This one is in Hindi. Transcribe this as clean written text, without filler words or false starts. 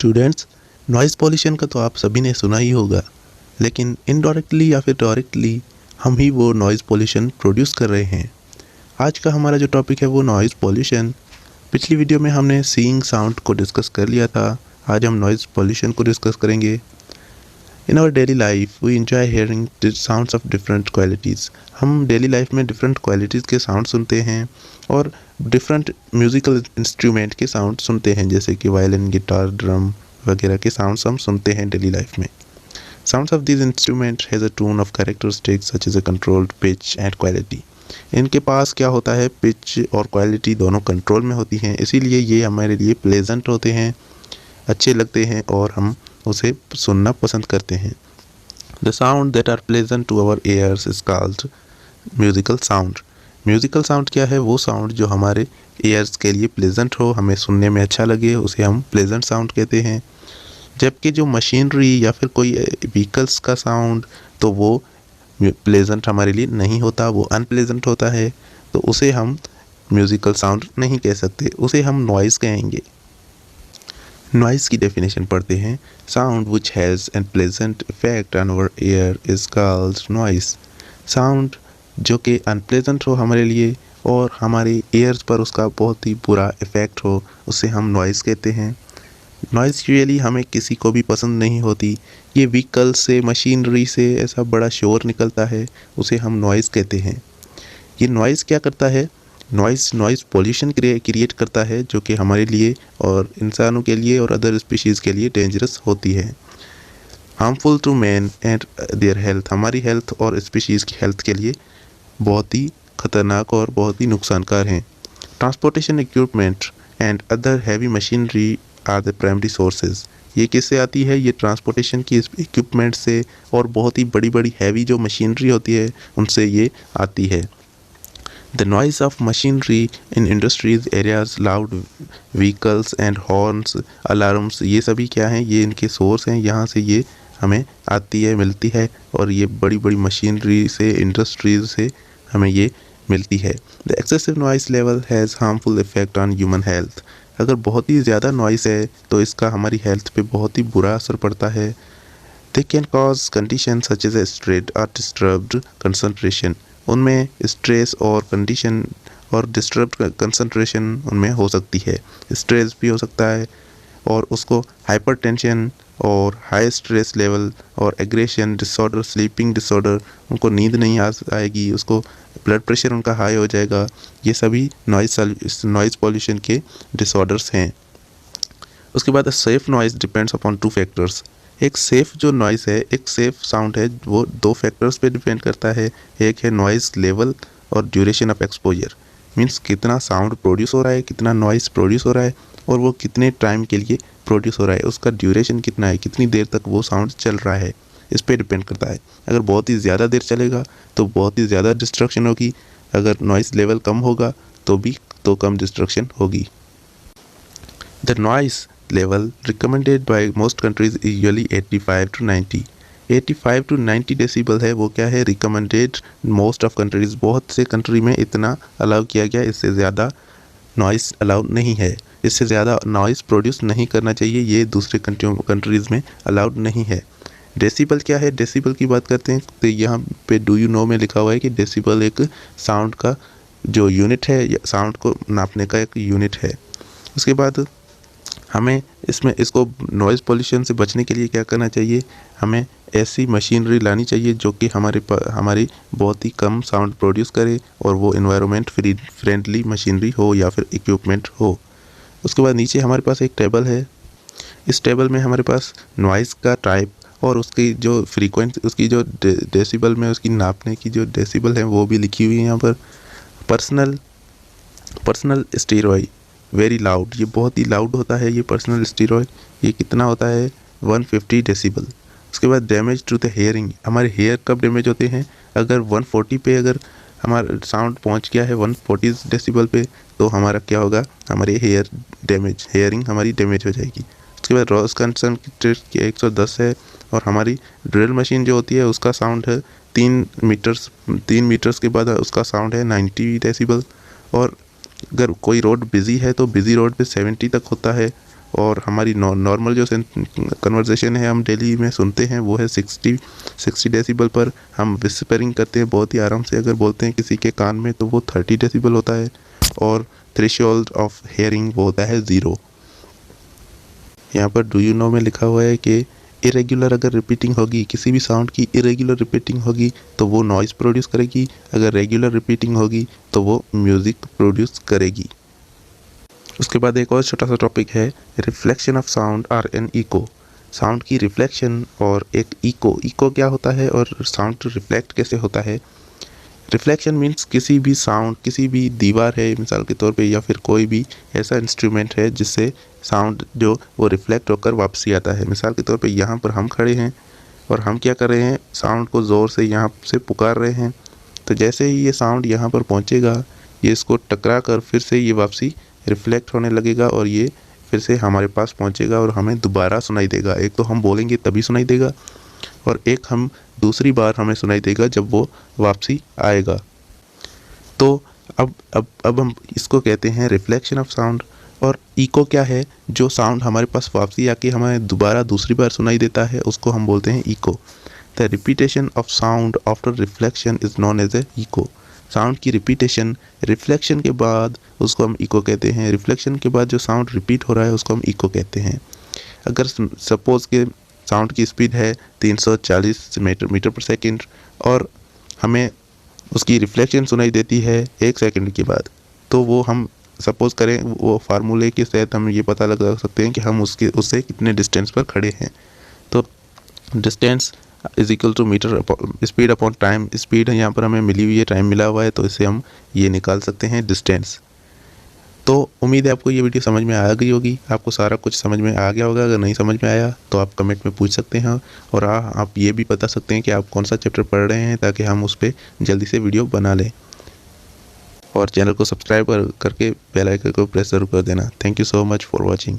स्टूडेंट्स, नॉइज़ पॉल्यूशन का तो आप सभी ने सुना ही होगा, लेकिन इनडायरेक्टली या फिर डायरेक्टली हम ही वो नॉइज़ पॉल्यूशन प्रोड्यूस कर रहे हैं। आज का हमारा जो टॉपिक है वो नॉइज़ पॉल्यूशन। पिछली वीडियो में हमने सीइंग साउंड को डिस्कस कर लिया था। आज हम नॉइज़ पॉल्यूशन को डिस्कस करेंगे। In our daily life we enjoy hearing sounds of different qualities. हम डेली लाइफ में डिफरेंट क्वालिटीज़ के साउंड सुनते हैं और डिफरेंट म्यूज़िकल इंस्ट्रूमेंट के साउंड सुनते हैं, जैसे कि वायलिन, गिटार, ड्रम वगैरह के साउंड्स हम सुनते हैं डेली लाइफ में। Sounds of these instruments has a tone of characteristics such as a controlled pitch and quality. इनके पास क्या होता है, पिच और क्वालिटी दोनों कंट्रोल में होती हैं, इसीलिए ये हमारे लिए प्लेजेंट होते हैं, अच्छे लगते हैं और हम उसे सुनना पसंद करते हैं। The sound that are pleasant to our ears is called musical sound. Musical sound क्या है? वो साउंड जो हमारे ears के लिए प्लेजेंट हो, हमें सुनने में अच्छा लगे, उसे हम प्लेजेंट साउंड कहते हैं। जबकि जो मशीनरी या फिर कोई व्हीकल्स का साउंड, तो वो प्लेजेंट हमारे लिए नहीं होता, वो अनप्लेजेंट होता है, तो उसे हम म्यूज़िकल साउंड नहीं कह सकते, उसे हम नॉइज़ कहेंगे। नॉइज़ की डेफिनेशन पढ़ते हैं। Sound which has an pleasant effect on our ear is called noise. Sound जो कि अनप्लेजेंट हो हमारे लिए और हमारे ईयर्स पर उसका बहुत ही बुरा इफ़ेक्ट हो, उसे हम नॉइज़ कहते हैं। नॉइज़ यूजुअली हमें किसी को भी पसंद नहीं होती। ये व्हीकल से, मशीनरी से ऐसा बड़ा शोर निकलता है, उसे हम नॉइज़ कहते हैं। ये नॉइज़ क्या करता है? नॉइज़ पॉल्यूशन क्रिएट करता है, जो कि हमारे लिए और इंसानों के लिए और अदर स्पीशीज़ के लिए डेंजरस होती है। Harmful to man and their health, हमारी हेल्थ और स्पीशीज़ की हेल्थ के लिए बहुत ही ख़तरनाक और बहुत ही नुकसानकार हैं। Transportation equipment and other heavy machinery are the primary sources. ये किससे आती है? ये ट्रांसपोर्टेशन की इक्विपमेंट से और बहुत ही बड़ी बड़ी हैवी जो मशीनरी होती है उनसे ये आती है। The noise of machinery in industries areas, loud vehicles and horns, alarms, ये सभी क्या हैं? ये इनके सोर्स हैं, यहाँ से ये हमें आती है, मिलती है, और ये बड़ी बड़ी मशीनरी से, इंडस्ट्रीज से हमें ये मिलती है। The excessive noise level has harmful effect on human health. अगर बहुत ही ज़्यादा नॉइस है तो इसका हमारी हेल्थ पे बहुत ही बुरा असर पड़ता है। They can cause condition such as stress और डिस्टर्ब्ड कंसंट्रेशन। उनमें स्ट्रेस और कंडीशन और डिस्टर्ब्ड कंसंट्रेशन उनमें हो सकती है। स्ट्रेस भी हो सकता है और उसको हाइपरटेंशन और हाई स्ट्रेस लेवल और एग्रेशन डिसऑर्डर, स्लीपिंग डिसऑर्डर, उनको नींद नहीं आएगी, उसको ब्लड प्रेशर उनका हाई हो जाएगा। ये सभी नॉइज़ पॉल्यूशन के डिसऑर्डर्स हैं। उसके बाद safe noise depends upon two factors. एक सेफ़ जो नॉइज़ है, एक सेफ़ साउंड है, वो दो फैक्टर्स पे डिपेंड करता है। एक है नॉइज़ लेवल और ड्यूरेशन ऑफ एक्सपोजर, मीन्स कितना साउंड प्रोड्यूस हो रहा है, कितना नॉइज़ प्रोड्यूस हो रहा है और वो कितने टाइम के लिए प्रोड्यूस हो रहा है, उसका ड्यूरेशन कितना है, कितनी देर तक वो साउंड चल रहा है, इस पे डिपेंड करता है। अगर बहुत ही ज़्यादा देर चलेगा तो बहुत ही ज़्यादा डिस्ट्रक्शन होगी, अगर नॉइज़ लेवल कम होगा तो कम डिस्ट्रक्शन होगी। The noise level recommended by most countries usually 85 to 90। 85 to 90 decibel है, वो क्या है? रिकमेंडेड मोस्ट ऑफ कंट्रीज़, बहुत से कंट्री में इतना अलाउ किया गया, इससे ज़्यादा नॉइज़ अलाउड नहीं है, इससे ज़्यादा नॉइज़ प्रोड्यूस नहीं करना चाहिए, ये दूसरे कंट्रीज़ में अलाउड नहीं है। डेसिबल क्या है? डेसिबल की बात करते हैं तो यहाँ पे डू यू नो में लिखा हुआ है कि डेसिबल एक साउंड का जो यूनिट है, साउंड को नापने का एक यूनिट है। उसके बाद हमें इसको नॉइज़ पॉल्यूशन से बचने के लिए क्या करना चाहिए? हमें ऐसी मशीनरी लानी चाहिए जो कि हमारी बहुत ही कम साउंड प्रोड्यूस करे और वो इन्वायरमेंट फ्रेंडली मशीनरी हो या फिर इक्विपमेंट हो। उसके बाद नीचे हमारे पास एक टेबल है। इस टेबल में हमारे पास नॉइज़ का टाइप और उसकी जो फ्रीक्वेंसी, उसकी जो डेसिबल में उसकी नापने की जो डेसिबल है वो भी लिखी हुई है यहाँ पर। पर्सनल स्टीरियो वेरी लाउड, ये बहुत ही लाउड होता है ये पर्सनल स्टीरियो। ये कितना होता है? 150 डेसिबल। उसके बाद डैमेज टू द हेयरिंग, हमारे हेयर कब डैमेज होते हैं? अगर 140 पे अगर हमारा साउंड पहुंच गया है 140 डेसिबल पे, तो हमारा क्या होगा? हमारे हेयरिंग हमारी डैमेज हो जाएगी। उसके बाद रॉस कंसंट्रेट की 110 है और हमारी ड्रिल मशीन जो होती है उसका साउंड है 3 मीटर्स के बाद उसका साउंड है 90 डेसिबल। और अगर कोई रोड बिज़ी है तो बिज़ी रोड पे 70 तक होता है और हमारी नॉर्मल जो कन्वर्सेशन है हम डेली में सुनते हैं वो है 60 डेसिबल पर। हम विस्परिंग करते हैं बहुत ही आराम से, अगर बोलते हैं किसी के कान में तो वो 30 डेसिबल होता है, और थ्रेशोल्ड ऑफ हेयरिंग वो होता है 0। यहाँ पर डू यू नो में लिखा हुआ है कि इरेगुलर अगर रिपीटिंग होगी, किसी भी साउंड की इरेगुलर रिपीटिंग होगी तो वो नॉइज़ प्रोड्यूस करेगी, अगर रेगुलर रिपीटिंग होगी तो वो म्यूज़िक प्रोड्यूस करेगी। उसके बाद एक और छोटा सा टॉपिक है रिफ्लेक्शन ऑफ साउंड और एन इको। साउंड की रिफ्लेक्शन और एक इको क्या होता है और साउंड रिफ्लेक्ट कैसे होता है। रिफ्लेक्शन मीन्स किसी भी साउंड, किसी भी दीवार है मिसाल के तौर पे, या फिर कोई भी ऐसा इंस्ट्रूमेंट है जिससे साउंड जो वो रिफ्लेक्ट होकर वापसी आता है। मिसाल के तौर पे यहाँ पर हम खड़े हैं और हम क्या कर रहे हैं, साउंड को ज़ोर से यहाँ से पुकार रहे हैं, तो जैसे ही ये साउंड यहाँ पर पहुँचेगा ये इसको टकरा कर फिर से ये वापसी रिफ्लेक्ट होने लगेगा और ये फिर से हमारे पास पहुँचेगा और हमें दोबारा सुनाई देगा। एक तो हम बोलेंगे तभी सुनाई देगा, और एक हम दूसरी बार हमें सुनाई देगा जब वो वापसी आएगा। तो अब हम इसको कहते हैं रिफ्लेक्शन ऑफ साउंड। और इको क्या है, जो साउंड हमारे पास वापसी आके हमें दोबारा दूसरी बार सुनाई देता है उसको हम बोलते हैं echo. The repetition of sound after reflection is known as a echo. Sound की रिपीटेशन रिफ्लेक्शन के बाद उसको हम इको कहते हैं। रिफ्लेक्शन के बाद जो साउंड रिपीट हो रहा है उसको हम इको कहते हैं। अगर सपोज़ के साउंड की स्पीड है 340 मीटर पर सेकंड और हमें उसकी रिफ्लेक्शन सुनाई देती है 1 सेकंड के बाद, तो वो हम सपोज़ करें वो फार्मूले के तहत हम ये पता लगा सकते हैं कि हम उससे कितने डिस्टेंस पर खड़े हैं। तो distance is equal to metre speed upon time. Speed यहाँ पर हमें मिली हुई है, टाइम मिला हुआ है, तो इससे हम ये निकाल सकते हैं डिस्टेंस। तो उम्मीद है आपको ये वीडियो समझ में आ गई होगी, आपको सारा कुछ समझ में आ गया होगा। अगर नहीं समझ में आया तो आप कमेंट में पूछ सकते हैं, और आप ये भी बता सकते हैं कि आप कौन सा चैप्टर पढ़ रहे हैं, ताकि हम उस पर जल्दी से वीडियो बना लें। और चैनल को सब्सक्राइब करके बेल आइकन को प्रेस जरूर कर देना। Thank you so much for watching.